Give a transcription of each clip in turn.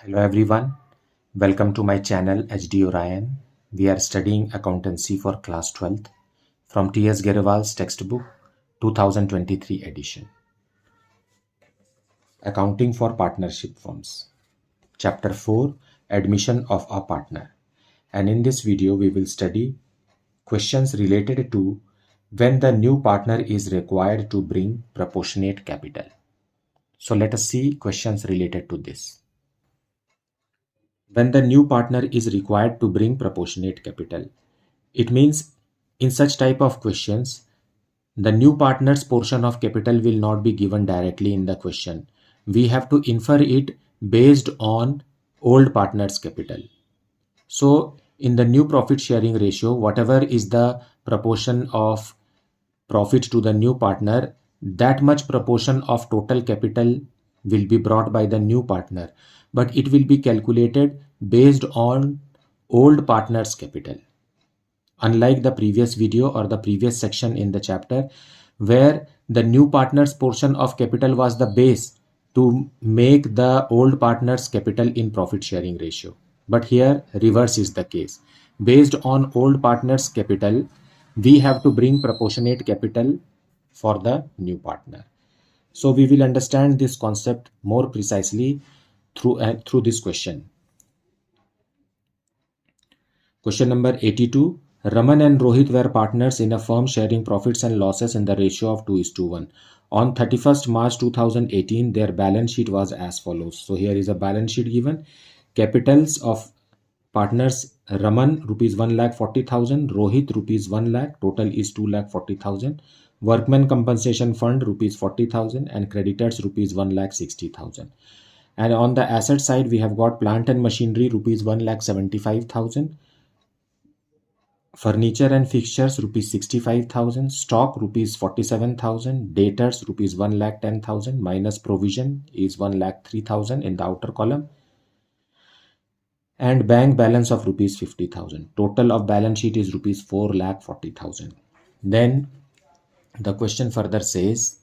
Hello everyone, welcome to my channel hdorionn. We are studying accountancy for class 12th from T.S. Grewal's textbook 2023 edition. Accounting for partnership firms. Chapter 4, Admission of a partner. And in this video we will study questions related to when the new partner is required to bring proportionate capital. So let us see questions related to this. When the new partner is required to bring proportionate capital, it means in such type of questions, the new partner's portion of capital will not be given directly in the question. We have to infer it based on old partner's capital. So in the new profit sharing ratio, whatever is the proportion of profit to the new partner, that much proportion of total capital will be brought by the new partner, but it will be calculated based on old partner's capital. Unlike the previous video or the previous section in the chapter, where the new partner's portion of capital was the base to make the old partner's capital in profit sharing ratio. But here reverse is the case. Based on old partner's capital, we have to bring proportionate capital for the new partner. So we will understand this concept more precisely through this question. Question number 82. Raman and Rohit were partners in a firm sharing profits and losses in the ratio of 2:1. On 31st March 2018, their balance sheet was as follows. So here is a balance sheet given. Capitals of partners: Raman rupees 1,40,000, Rohit rupees 1 lakh, total is 2,40,000. Workmen compensation fund rupees 40,000 and creditors rupees 1,60,000. And on the asset side, we have got plant and machinery rupees 1,75,000. Furniture and fixtures rupees 65,000, stock rupees 47,000, debtors rupees 1,10,000 minus provision is 1,03,000 in the outer column, and bank balance of rupees 50,000. Total of balance sheet is rupees 4,40,000. Then the question further says,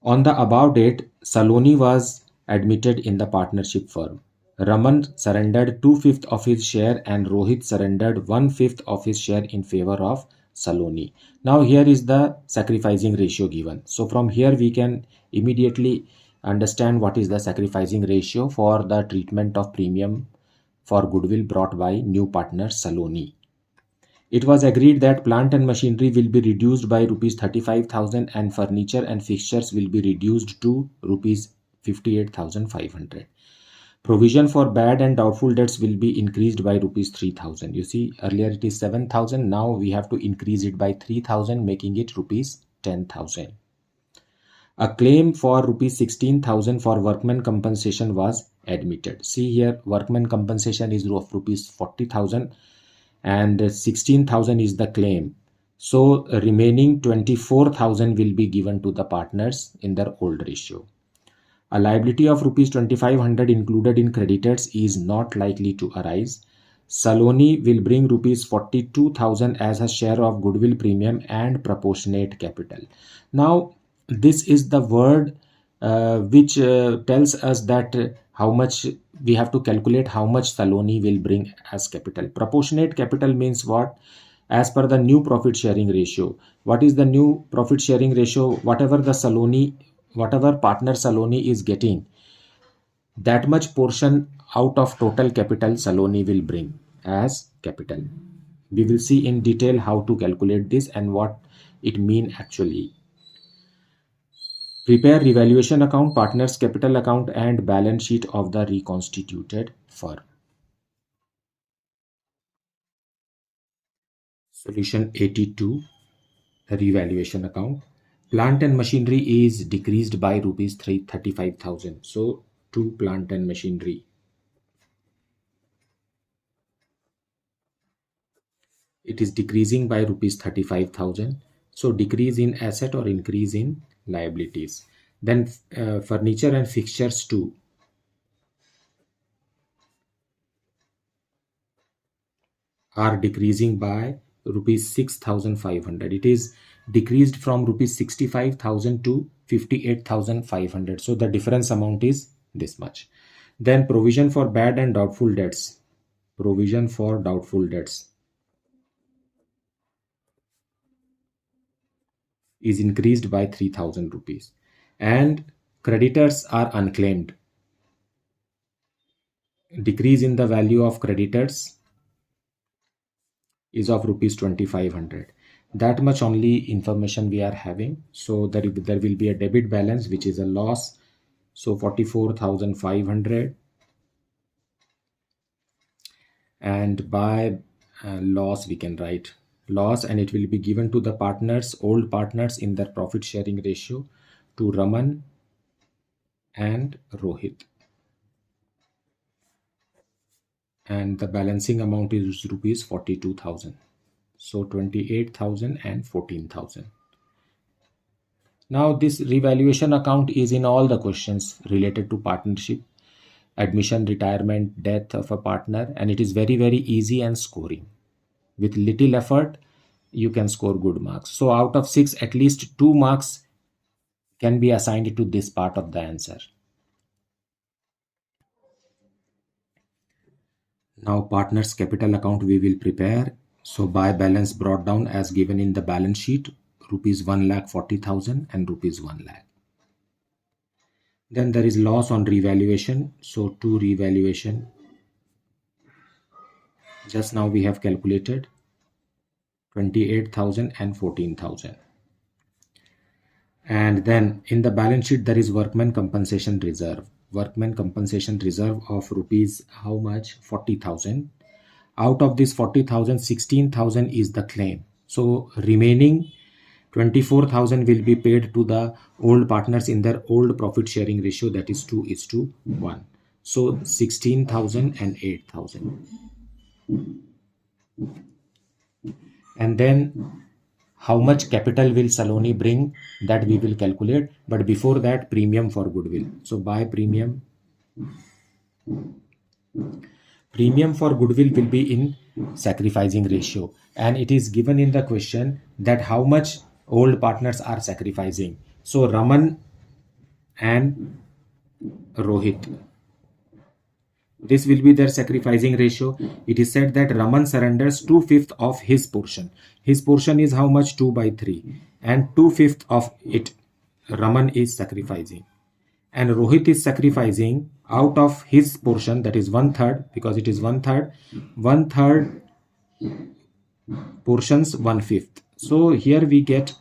on the above date, Saloni was admitted in the partnership firm. Raman surrendered 2/5 of his share and Rohit surrendered 1/5 of his share in favor of Saloni. Now here is the sacrificing ratio given. So from here we can immediately understand what is the sacrificing ratio for the treatment of premium for goodwill brought by new partner Saloni. It was agreed that plant and machinery will be reduced by rupees 35,000 and furniture and fixtures will be reduced to rupees 58,500. Provision for bad and doubtful debts will be increased by rupees 3,000. You see, earlier it is 7,000. Now we have to increase it by 3,000, making it rupees 10,000. A claim for rupees 16,000 for workmen compensation was admitted. See here, workmen compensation is of rupees 40,000 and 16,000 is the claim. So remaining 24,000 will be given to the partners in their old ratio. A liability of rupees 2,500 included in creditors is not likely to arise. Saloni will bring rupees 42,000 as a share of goodwill premium and proportionate capital. Now this is the word which tells us that how much we have to calculate, how much Saloni will bring as capital. Proportionate capital means what? As per the new profit sharing ratio. What is the new profit sharing ratio? Whatever partner Saloni is getting, that much portion out of total capital Saloni will bring as capital. We will see in detail how to calculate this and what it means actually. Prepare revaluation account, partners capital account and balance sheet of the reconstituted firm. Solution 82, revaluation account. Plant and machinery is decreased by rupees 35,000. So to plant and machinery, it is decreasing by rupees 35,000. So decrease in asset or increase in liabilities. Then furniture and fixtures too are decreasing by rupees 6,500. It is decreased from rupees 65,000 to 58,500. So the difference amount is this much. Then provision for bad and doubtful debts. Provision for doubtful debts is increased by 3,000 rupees. And creditors are unclaimed. Decrease in the value of creditors is of rupees 2,500. That much only information we are having. So there will be a debit balance which is a loss. So 44,500. And by loss we can write loss, and it will be given to the partners, old partners, in their profit sharing ratio to Raman and Rohit. And the balancing amount is rupees 42,000. So 28,000 and 14,000. Now this revaluation account is in all the questions related to partnership, admission, retirement, death of a partner, and it is very, very easy and scoring. With little effort, you can score good marks. So out of 6, at least 2 marks can be assigned to this part of the answer. Now partners capital account we will prepare. So by balance brought down as given in the balance sheet, rupees 1,40,000 and rupees 1 lakh. Then there is loss on revaluation. So to revaluation, just now we have calculated 28,000 and 14,000. And then in the balance sheet there is workman compensation reserve. Workman compensation reserve of rupees how much? 40,000. Out of this 40,000, 16,000 is the claim. So remaining 24,000 will be paid to the old partners in their old profit sharing ratio, that is 2:1. So 16,000 and 8,000. And then how much capital will Saloni bring, that we will calculate. But before that, premium for goodwill. So by premium for goodwill will be in sacrificing ratio, and it is given in the question that how much old partners are sacrificing. So Raman and Rohit, this will be their sacrificing ratio. It is said that Raman surrenders 2/5 of his portion. His portion is how much? 2/3, and 2/5 of it Raman is sacrificing, and Rohit is sacrificing out of his portion, that is 1/3, because it is 1/3. 1/3 portions 1/5. So here we get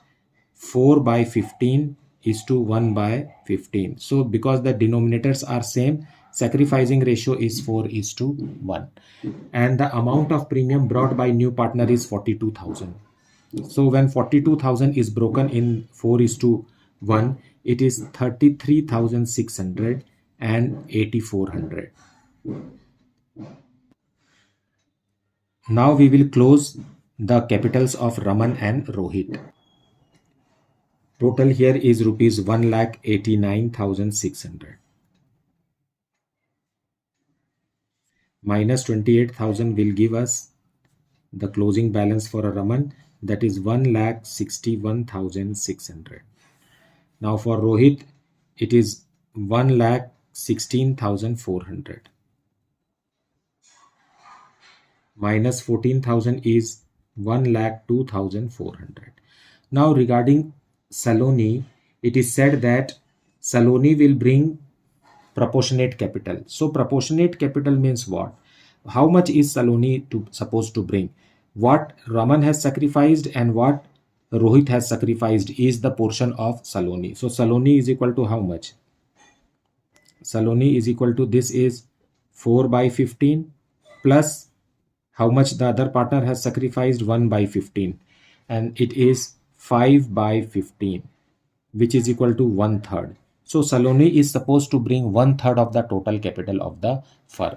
4/15 is to 1/15. So because the denominators are same, sacrificing ratio is 4:1. And the amount of premium brought by new partner is 42,000. So when 42,000 is broken in 4:1, it is 33,600 and 8,400. Now we will close the capitals of Raman and Rohit. Total here is rupees 1,89,600. Minus 28,000 will give us the closing balance for a Raman, that is 1,61,600. Now for Rohit, it is 1,16,400. Minus 14,000 is 1,02,400. Now regarding Saloni, it is said that Saloni will bring proportionate capital. So proportionate capital means what? How much is Saloni supposed to bring? What Raman has sacrificed and what Rohit has sacrificed is the portion of Saloni. So Saloni is equal to how much? Saloni is equal to, this is 4/15 plus how much the other partner has sacrificed, 1/15, and it is 5/15, which is equal to 1/3. So Saloni is supposed to bring 1/3 of the total capital of the firm.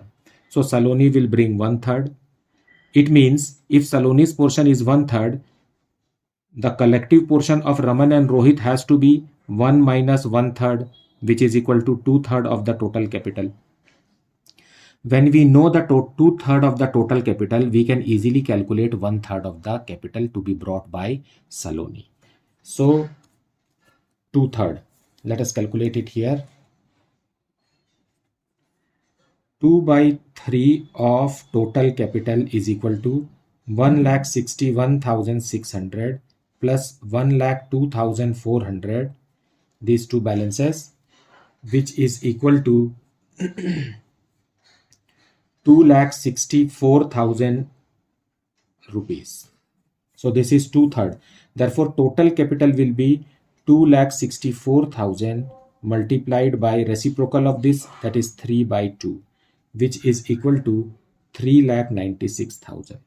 So Saloni will bring 1/3. It means if Saloni's portion is 1/3, the collective portion of Raman and Rohit has to be 1 minus 1/3, which is equal to 2/3 of the total capital. When we know the 2/3 of the total capital, we can easily calculate 1/3 of the capital to be brought by Saloni. So 2/3, let us calculate it here. 2 by 3 of total capital is equal to 1,61,600 plus 1,02,400, these two balances, which is equal to 2,64,000 rupees. So this is 2/3. Therefore, total capital will be 2,64,000 multiplied by reciprocal of this, that is 3 by 2, which is equal to 3,96,000.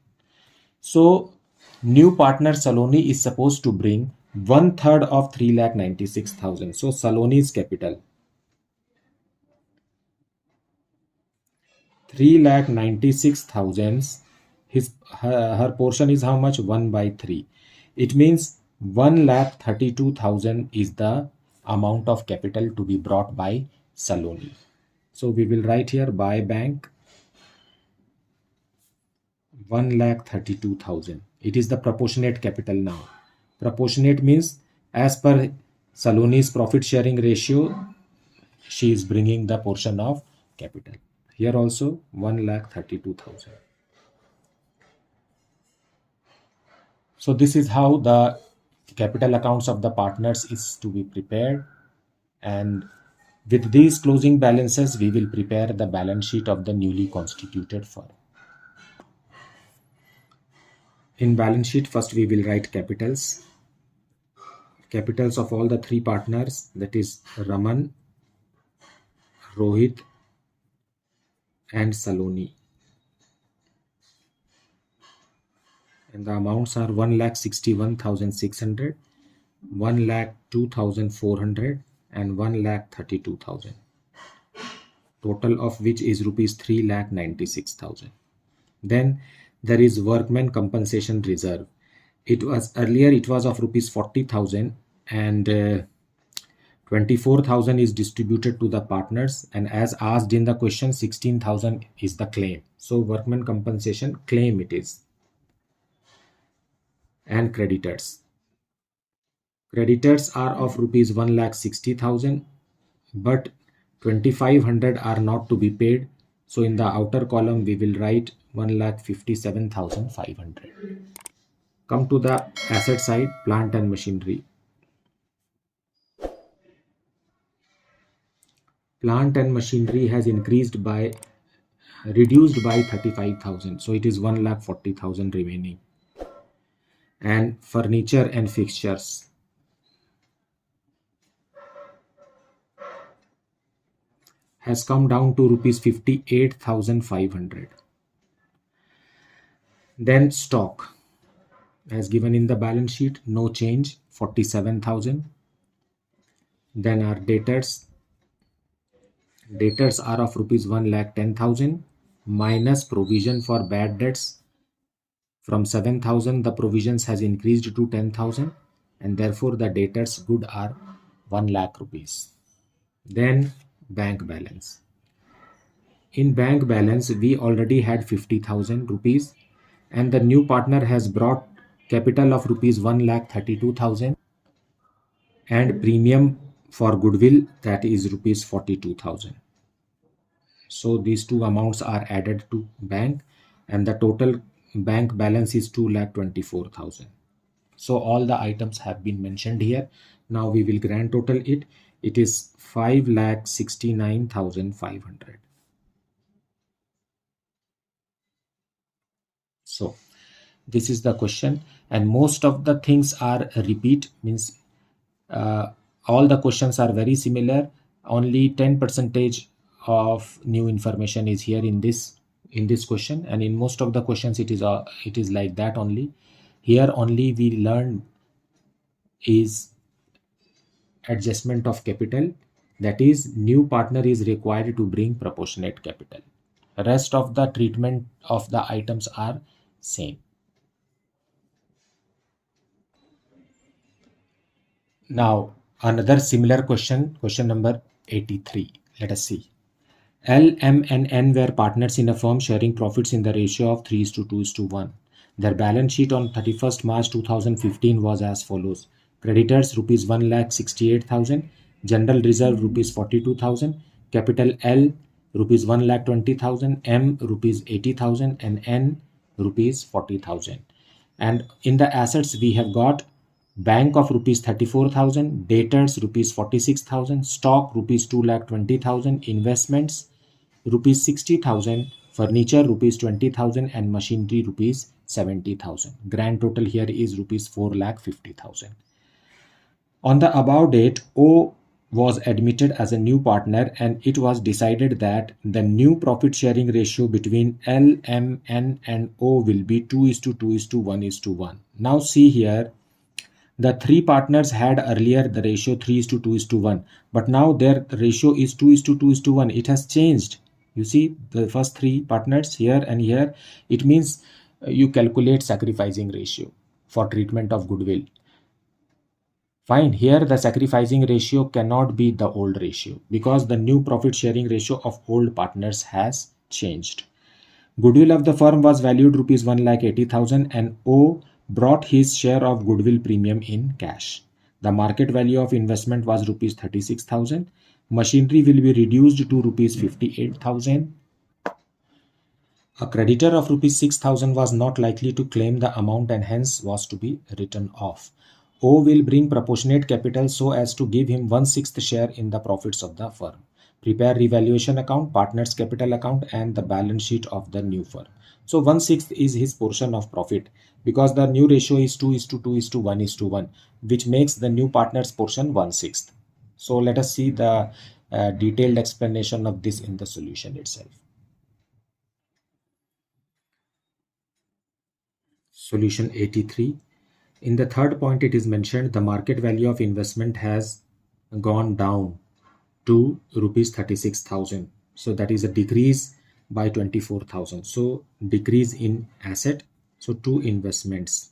So new partner Saloni is supposed to bring 1/3 of 3,96,000. So Saloni's capital 3,96,000. Her portion is how much? 1 by 3. It means 1,32,000 is the amount of capital to be brought by Saloni. So we will write here by bank 1,32,000. It is the proportionate capital now. Proportionate means as per Saloni's profit sharing ratio, she is bringing the portion of capital. Here also 1,32,000. So this is how the capital accounts of the partners is to be prepared, and with these closing balances we will prepare the balance sheet of the newly constituted firm. In balance sheet, first we will write capitals of all the three partners, that is Raman, Rohit and Saloni, and the amounts are 1,61,600, 1,02,400 and 1,32,000, total of which is rupees 3,96,000. Then there is workman compensation reserve. It was earlier of rupees 40,000 and 24,000 is distributed to the partners, and as asked in the question, 16,000 is the claim. So workman compensation claim it is. And creditors are of rupees 1,60,000, but 2,500 are not to be paid. So in the outer column we will write 1,57,500. Come to the asset side, plant and machinery. Plant and machinery has reduced by 35,000. So it is 1,40,000 remaining. And furniture and fixtures has come down to rupees 58,500. Then stock, as given in the balance sheet, no change, 47,000. Then our debtors are of rupees 1,10,000 minus provision for bad debts. From 7,000 the provisions has increased to 10,000, and therefore the debtors good are 1 lakh rupees. Then bank balance. In bank balance we already had 50,000 rupees, and the new partner has brought capital of rupees 1,32,000 and premium for goodwill, that is rupees 42,000. So these two amounts are added to bank, and the total bank balance is 2,24,000. So all the items have been mentioned here. Now we will grand total it. It is 5,69,500. So this is the question, and most of the things are repeat, means all the questions are very similar. Only 10% of new information is here in this question, and in most of the questions it is like that only. Here only we learn is adjustment of capital, that is new partner is required to bring proportionate capital. Rest of the treatment of the items are same. Now another similar question number 83. Let us see. L, M and N were partners in a firm sharing profits in the ratio of 3:2:1. Their balance sheet on 31st March 2015 was as follows. Creditors rupees 1,68,000, general reserve rupees 42,000, capital L rupees 1,20,000, M rupees 80,000, and N rupees 40,000. And in the assets we have got bank of rupees 34,000, debtors rupees 46,000, stock rupees 2,20,000, investments rupees 60,000, furniture rupees 20,000, and machinery rupees 70,000. Grand total here is rupees 4,50,000. On the above date, O was admitted as a new partner, and it was decided that the new profit sharing ratio between L, M, N, and O will be 2:2:1:1. Now see here, the three partners had earlier the ratio 3:2:1, but now their ratio is 2:2:1. It has changed. You see the first three partners here and here. It means you calculate sacrificing ratio for treatment of goodwill. Fine, here the sacrificing ratio cannot be the old ratio because the new profit sharing ratio of old partners has changed. Goodwill of the firm was valued rupees 1,80,000 and O brought his share of goodwill premium in cash. The market value of investment was rupees 36,000. Machinery will be reduced to rupees 58,000. A creditor of rupees 6,000 was not likely to claim the amount and hence was to be written off. O will bring proportionate capital so as to give him 1/6 share in the profits of the firm. Prepare revaluation account, partners capital account, and the balance sheet of the new firm. So 1/6 is his portion of profit because the new ratio is 2:2:1:1, which makes the new partner's portion 1/6. So let us see the detailed explanation of this in the solution itself. Solution 83. In the third point, it is mentioned the market value of investment has gone down to rupees 36,000. So that is a decrease by 24,000. So decrease in asset. So two investments.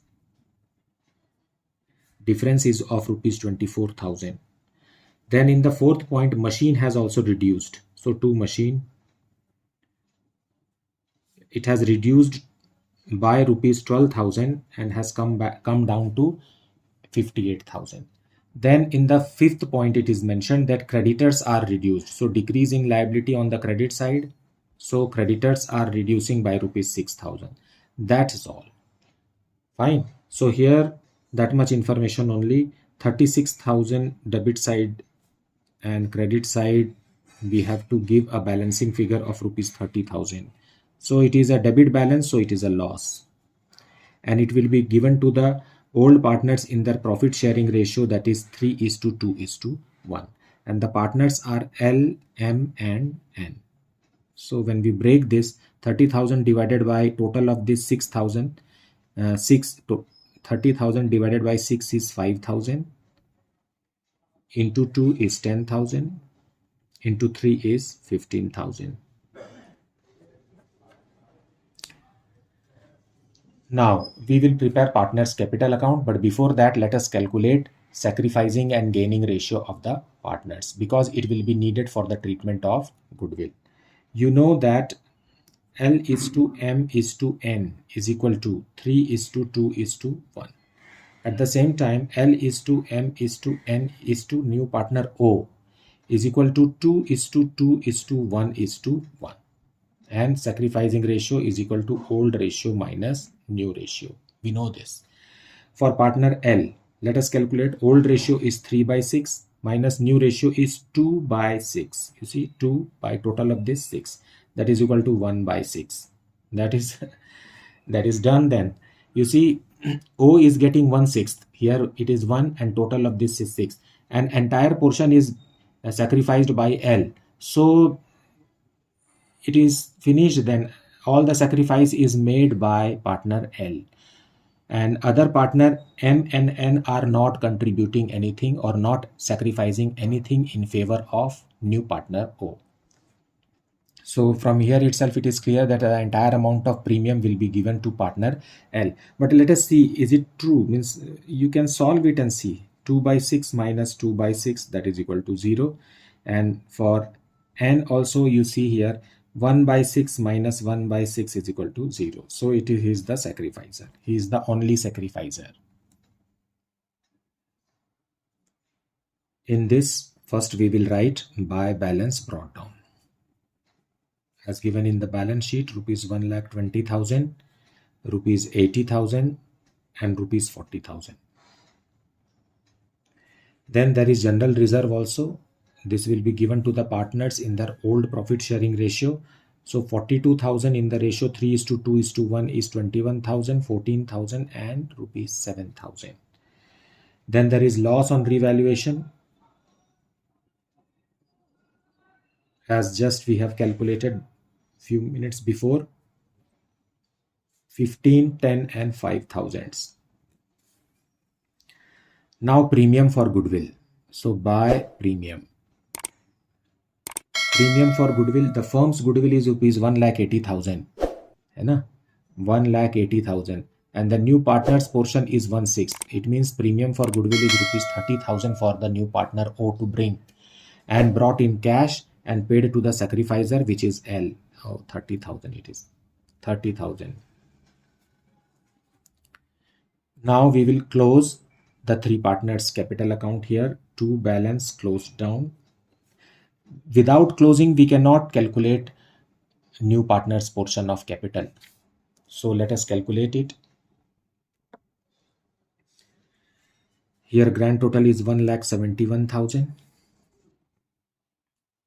Difference is of rupees 24,000. Then in the fourth point, machine has also reduced. So to machine, it has reduced by rupees 12,000 and has come down to 58,000. Then in the fifth point, it is mentioned that creditors are reduced. So decrease in liability on the credit side. So creditors are reducing by rupees 6,000. That is all. Fine. So here that much information only. 36,000 debit side and credit side, we have to give a balancing figure of rupees 30,000. So it is a debit balance, so it is a loss. And it will be given to the old partners in their profit sharing ratio, that is 3:2:1. And the partners are L, M, and N. So when we break this, 30,000 divided by total of this 6,000, 30,000 divided by 6 is 5,000, into 2 is 10,000, into 3 is 15,000. Now we will prepare partners capital account, but before that let us calculate sacrificing and gaining ratio of the partners because it will be needed for the treatment of goodwill. You know that L is to M is to N is equal to 3:2:1. At the same time, L is to M is to N is to new partner O is equal to 2:2:1:1. And sacrificing ratio is equal to old ratio minus new ratio. We know this. For partner L, let us calculate. Old ratio is 3/6 minus new ratio is 2/6. You see, 2 by total of this 6, that is equal to 1/6. That is that is done. Then you see O is getting 1/6. Here it is 1 and total of this is 6, and entire portion is sacrificed by L. So it is finished. Then all the sacrifice is made by partner L, and other partner M and N are not contributing anything or not sacrificing anything in favor of new partner O. So from here itself it is clear that the entire amount of premium will be given to partner L. But let us see, is it true? Means you can solve it and see. 2/6 minus 2/6, that is equal to 0. And for N also you see here 1/6 minus 1/6 is equal to 0. So it is the sacrificer. He is the only sacrificer. In this, first we will write by balance brought down. as given in the balance sheet, rupees 1,20,000, rupees 80,000 and rupees 40,000. Then there is general reserve also. This will be given to the partners in their old profit sharing ratio. So 42,000 in the ratio 3:2:1 is 21,000, 14,000 and rupees 7,000. Then there is loss on revaluation, as just we have calculated few minutes before, 15, 10 and 5,000. Now premium for goodwill. So buy premium. Premium for goodwill, the firm's goodwill is rupees 1,80,000. है ना? 1,80,000 and the new partner's portion is 1/6. It means premium for goodwill is rupees 30,000 for the new partner O to bring and brought in cash and paid to the sacrificer, which is L. Oh, 30,000 it is. 30,000. Now we will close the three partners capital account here. To balance closed down. Without closing, we cannot calculate new partner's portion of capital. So let us calculate it. Here grand total is 1,71,000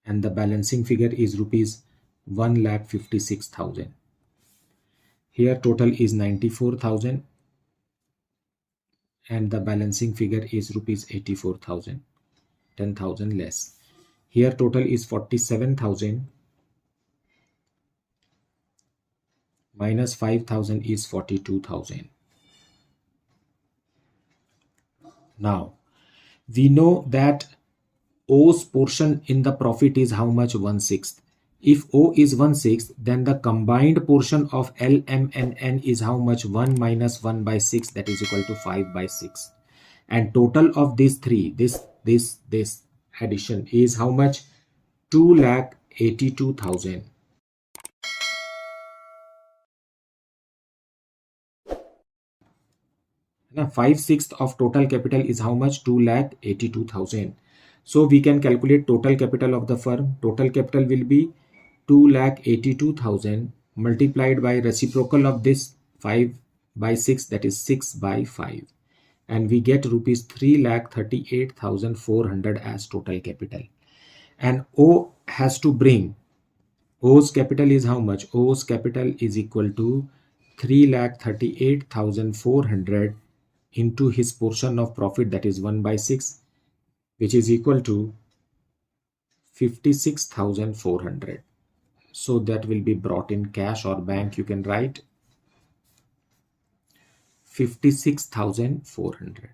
and the balancing figure is rupees 1,56,000. Here total is 94,000 and the balancing figure is rupees 84,000, 10,000 less. Here total is 47,000 minus 5,000 is 42,000. Now we know that O's portion in the profit is how much? 1/6. If O is 1/6, then the combined portion of L, M and N is how much? 1 minus 1/6, that is equal to 5/6. And total of these three, this addition is how much? 2,82,000. Now 5/6 of total capital is how much? 2,82,000. So we can calculate total capital of the firm. Total capital will be 2,82,000 multiplied by reciprocal of this 5/6, that is 6/5, and we get rupees 3,38,400 as total capital. And O has to bring, O's capital is how much? O's capital is equal to 3,38,400 into his portion of profit, that is 1/6, which is equal to 56,400. So that will be brought in cash or bank. You can write 56,400.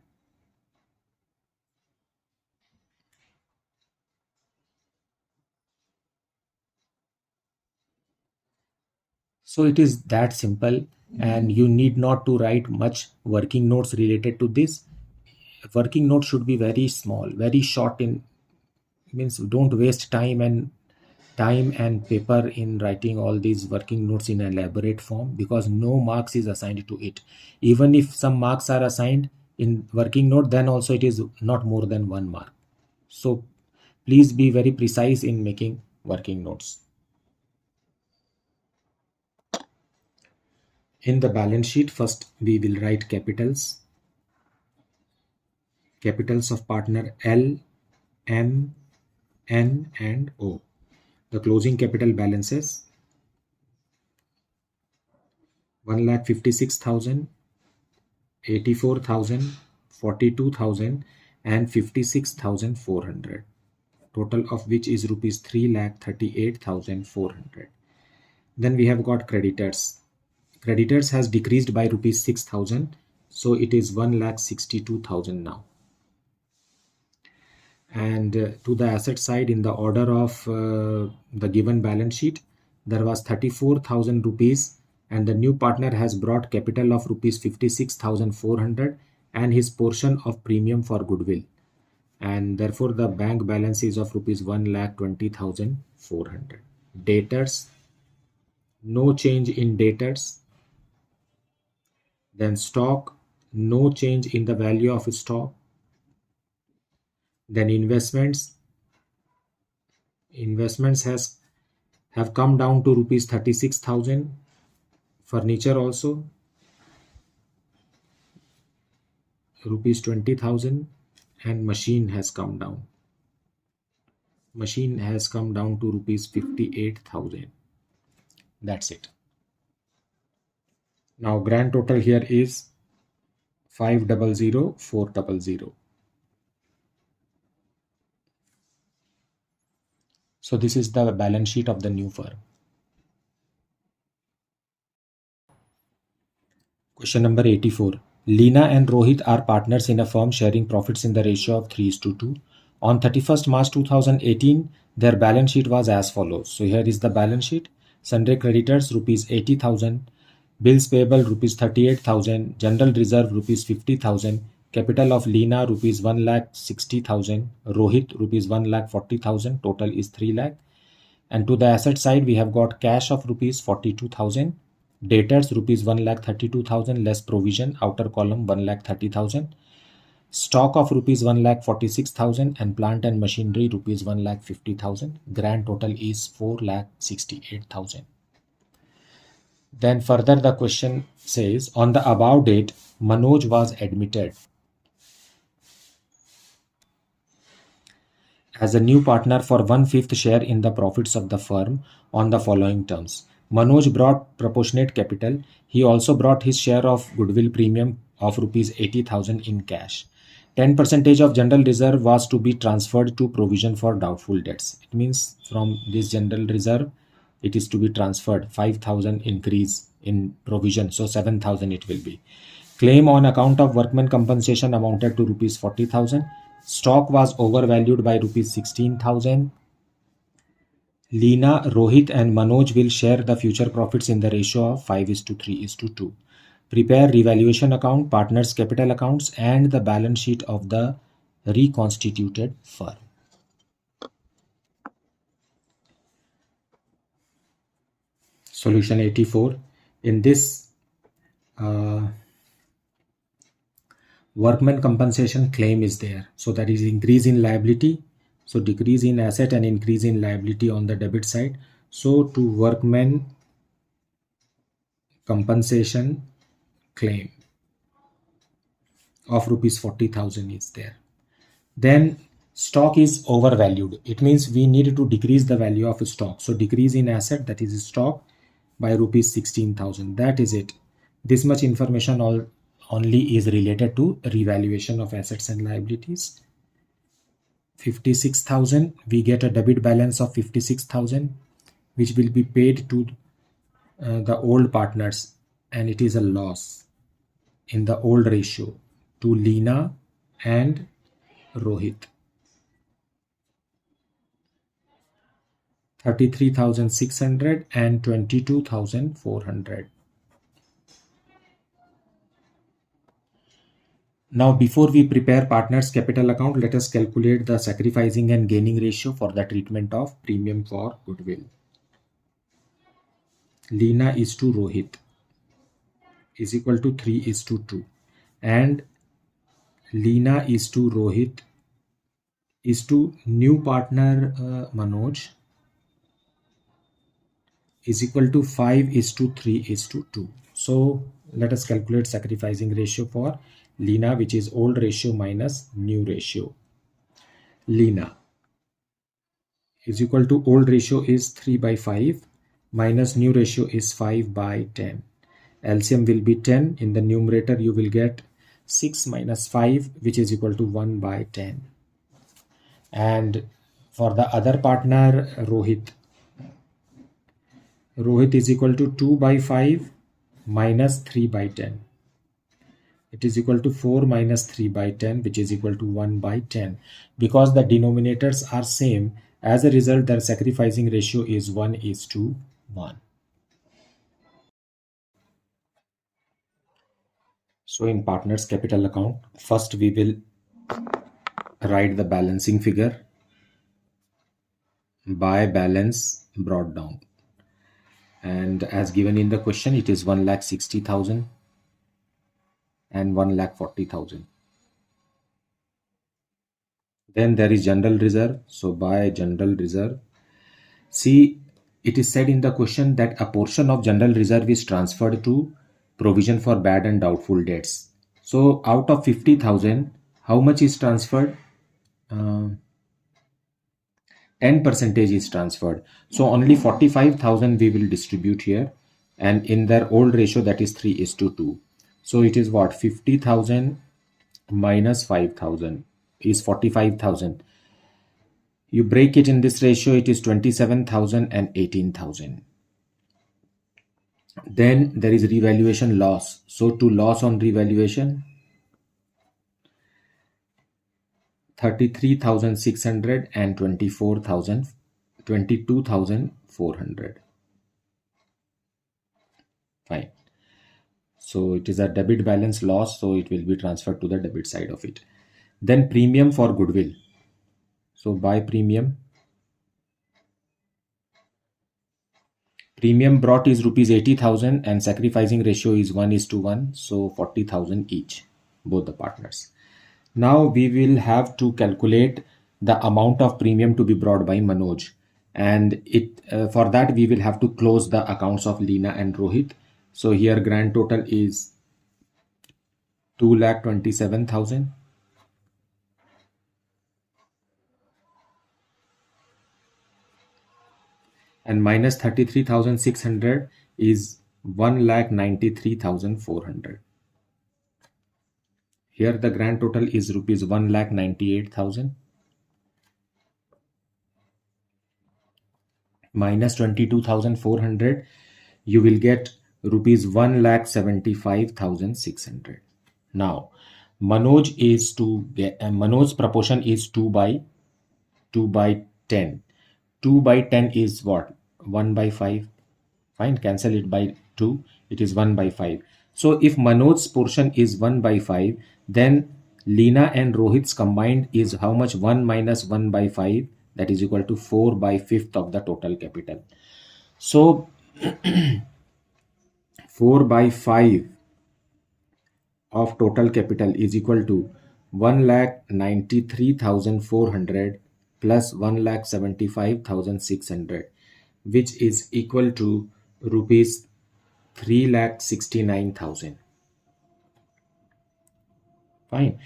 So it is that simple, and you need not to write much working notes related to this. Working note should be very small, very short, in means don't waste time and paper in writing all these working notes in elaborate form, because no marks is assigned to it. Even if some marks are assigned in working note, then also it is not more than 1 mark. So please be very precise in making working notes. In the balance sheet, first we will write capitals of partner L, M, N and O. The closing capital balances 1,56,000, 84,000, 42,000 and 56,400, total of which is rupees 3,38,400. Then we have got creditors. Creditors has decreased by rupees 6,000, so it is 1,62,000 now. And to the asset side, in the order of the given balance sheet, there was 34,000 rupees and the new partner has brought capital of rupees 56,400 and his portion of premium for goodwill, and therefore the bank balance is of rupees 1,20,400. Debtors, no change in debtors. Then stock, no change in the value of stock. Then investments has have come down to rupees 36,000. Furniture also rupees 20,000, and machine has come down. Machine has come down to rupees 58,000. That's it. Now grand total here is 500,400. So this is the balance sheet of the new firm. Question number 84. Leena and Rohit are partners in a firm sharing profits in the ratio of 3:2. On 31st March 2018, their balance sheet was as follows. So here is the balance sheet. Sundry creditors rupees 80,000, bills payable rupees 38,000, general reserve rupees 50,000, capital of Leena rupees 1,60,000, Rohit rupees 1,40,000, total is 3 lakh. And to the asset side, we have got cash of rupees 42,000, debtors rupees 1,32,000 less provision, outer column 1,30,000, stock of rupees 1,46,000, and plant and machinery rupees 1,50,000. Grand total is 4,68,000. Then further the question says, on the above date, Manoj was admitted as a new partner for 1/5 share in the profits of the firm on the following terms. Manoj brought proportionate capital. He also brought his share of goodwill premium of rupees 80,000 in cash. 10% of general reserve was to be transferred to provision for doubtful debts. It means from this general reserve, it is to be transferred 5,000 increase in provision. So 7,000 it will be. Claim on account of workman compensation amounted to rupees 40,000. Stock was overvalued by rupees 16,000. Leena, Rohit and Manoj will share the future profits in the ratio of 5:3:2. Prepare revaluation account, partners capital accounts and the balance sheet of the reconstituted firm. Solution 84. In this workman compensation claim is there. So that is increase in liability. So decrease in asset and increase in liability on the debit side. So to workman compensation claim of rupees 40,000 is there. Then stock is overvalued. It means we need to decrease the value of stock. So decrease in asset, that is stock, by rupees 16,000. That is it. This much information only is related to revaluation of assets and liabilities. 56,000, we get a debit balance of 56,000 which will be paid to the old partners, and it is a loss in the old ratio to Leena and Rohit. 33,600 and 22,400. Now before we prepare partners capital account, let us calculate the sacrificing and gaining ratio for the treatment of premium for goodwill. Leena is to Rohit is equal to 3:2, and Leena is to Rohit is to new partner Manoj is equal to 5:3:2. So let us calculate sacrificing ratio for Leena, which is old ratio minus new ratio. Leena is equal to old ratio is 3/5 minus new ratio is 5/10. LCM will be 10. In the numerator you will get 6 minus 5, which is equal to 1/10. And for the other partner Rohit is equal to 2/5 minus 3/10. It is equal to 4 minus 3/10, which is equal to 1/10. Because the denominators are same, as a result their sacrificing ratio is 1:1. So in partners capital account, first we will write the balancing figure by balance brought down. And as given in the question, it is 1,60,000 and 1,40,000. Then there is general reserve. So by general reserve, see it is said in the question that a portion of general reserve is transferred to provision for bad and doubtful debts. So out of 50,000, how much is transferred? 10% is transferred. So only 45,000 we will distribute here, and in their old ratio that is 3:2. So it is what, 50,000 minus 5,000 is 45,000. You break it in this ratio, it is 27,000 and 18,000. Then there is revaluation loss. So to loss on revaluation, 33,600 and 22,400. Fine. So it is a debit balance loss, so it will be transferred to the debit side of it. Then premium for goodwill. So by premium brought is rupees 80,000 and sacrificing ratio is 1:1, so 40,000 each, both the partners. Now we will have to calculate the amount of premium to be brought by Manoj, and for that we will have to close the accounts of Leena and Rohit. So here grand total is 2,27,000. And minus 33,600 is 1,93,400. Here the grand total is rupees 1,98,000 minus 22,400. You will get rupees 1,75,600. Now Manoj is to get Manoj's proportion is 2 by 10. 2 by 10 is what? 1 by 5. Fine, cancel it by 2. It is 1 by 5. So if Manoj's portion is 1 by 5, then Leena and Rohit's combined is how much? 1 minus 1 by 5, that is equal to 4 by 5th of the total capital. So 4 by 5 of total capital is equal to 1,93,400 plus 1,75,600, which is equal to rupees 3,69,000. Fine.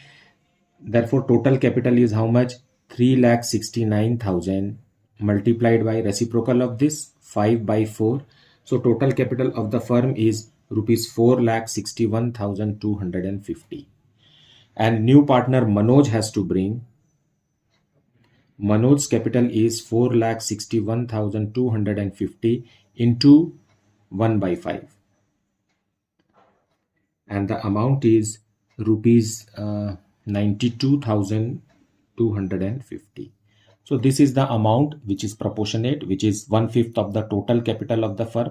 Therefore, total capital is how much? 3,69,000 multiplied by reciprocal of this 5 by 4. So total capital of the firm is rupees 4,61,250. And new partner Manoj has to bring. Manoj's capital is 4,61,250 into 1 by 5. And the amount is rupees 92,250. So this is the amount which is proportionate, which is 1/5 of the total capital of the firm.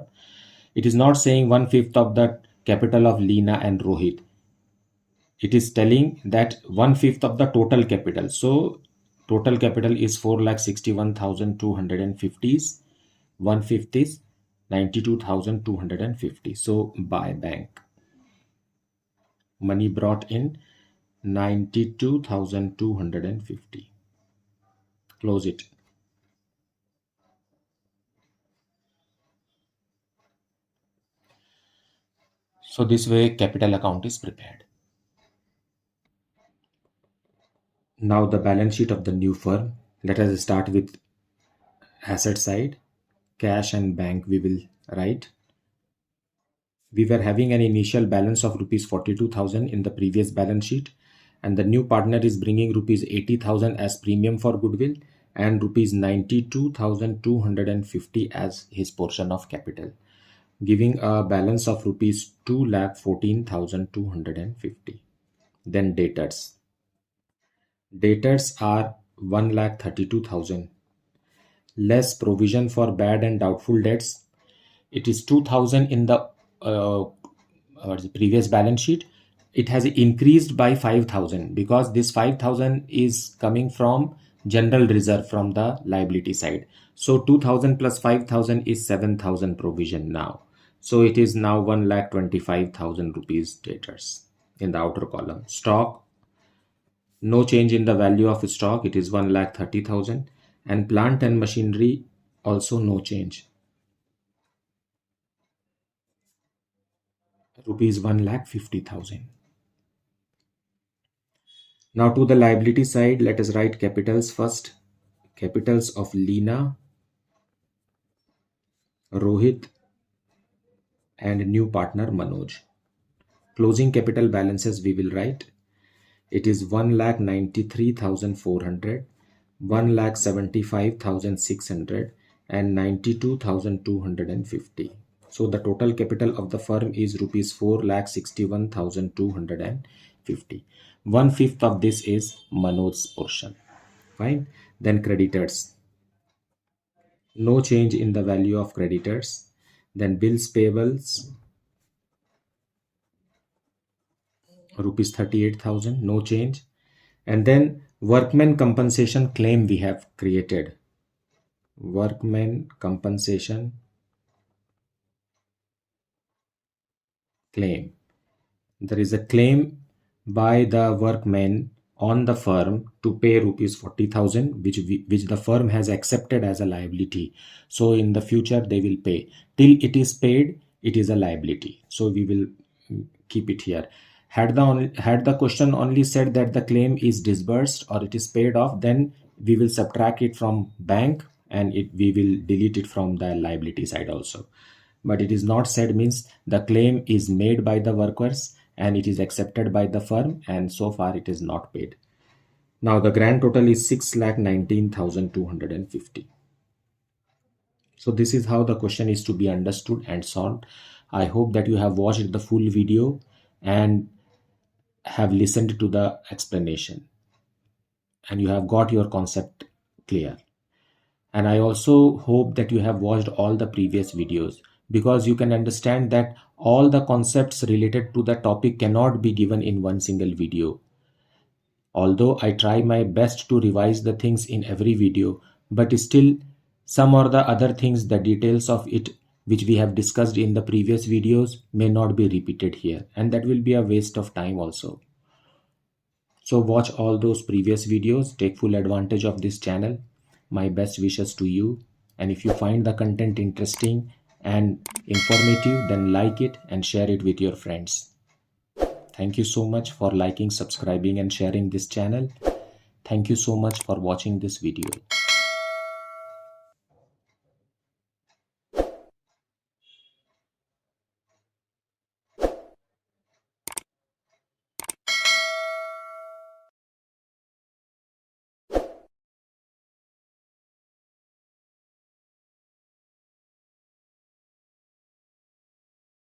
It is not saying 1/5 of the capital of Leena and Rohit. It is telling that 1/5 of the total capital. So total capital is 4,61,250. 1/5 is 92,250. So by bank, money brought in 92,250. Close it. So this way capital account is prepared. Now the balance sheet of the new firm. Let us start with asset side. Cash and bank we will write. We were having an initial balance of rupees 42,000 in the previous balance sheet, and the new partner is bringing rupees 80,000 as premium for goodwill and rupees 92,250 as his portion of capital, giving a balance of rupees 2,14,250. Then debtors. Debtors are 1,32,000 less provision for bad and doubtful debts. It is 2,000 in the previous balance sheet. It has increased by 5,000 because this 5,000 is coming from general reserve from the liability side. So 2,000 plus 5,000 is 7,000 provision now. So it is now 1,25,000 rupees debtors in the outer column. Stock, no change in the value of stock. It is 1,30,000, and plant and machinery also no change. rupees 1,50,000. Now to the liability side, let us write capitals first. Capitals of Leena, Rohit, and new partner Manoj. Closing capital balances we will write. It is 1,93,400, 1,75,600, and 92,250. So the total capital of the firm is rupees 4,61,250. 1/5 of this is Manoj's portion. Fine. Then creditors. No change in the value of creditors. Then bills payables, rupees 38,000, no change. And then workmen compensation claim we have created. Workmen compensation claim. There is a claim by the workmen on the firm to pay rupees 40,000, which the firm has accepted as a liability. So in the future they will pay. Till it is paid, it is a liability. So we will keep it here. Had the question only said that the claim is disbursed or it is paid off, then we will subtract it from bank and we will delete it from the liability side also. But it is not said means the claim is made by the workers and it is accepted by the firm, and so far it is not paid. Now the grand total is 6,19,250. So this is how the question is to be understood and solved. I hope that you have watched the full video and have listened to the explanation and you have got your concept clear. And I also hope that you have watched all the previous videos, because you can understand that all the concepts related to the topic cannot be given in one single video. Although I try my best to revise the things in every video, but still some or the other things, the details of it which we have discussed in the previous videos may not be repeated here, and that will be a waste of time also. So watch all those previous videos, take full advantage of this channel. My best wishes to you. And if you find the content interesting and informative, then like it and share it with your friends. Thank you so much for liking, subscribing and sharing this channel. Thank you so much for watching this video.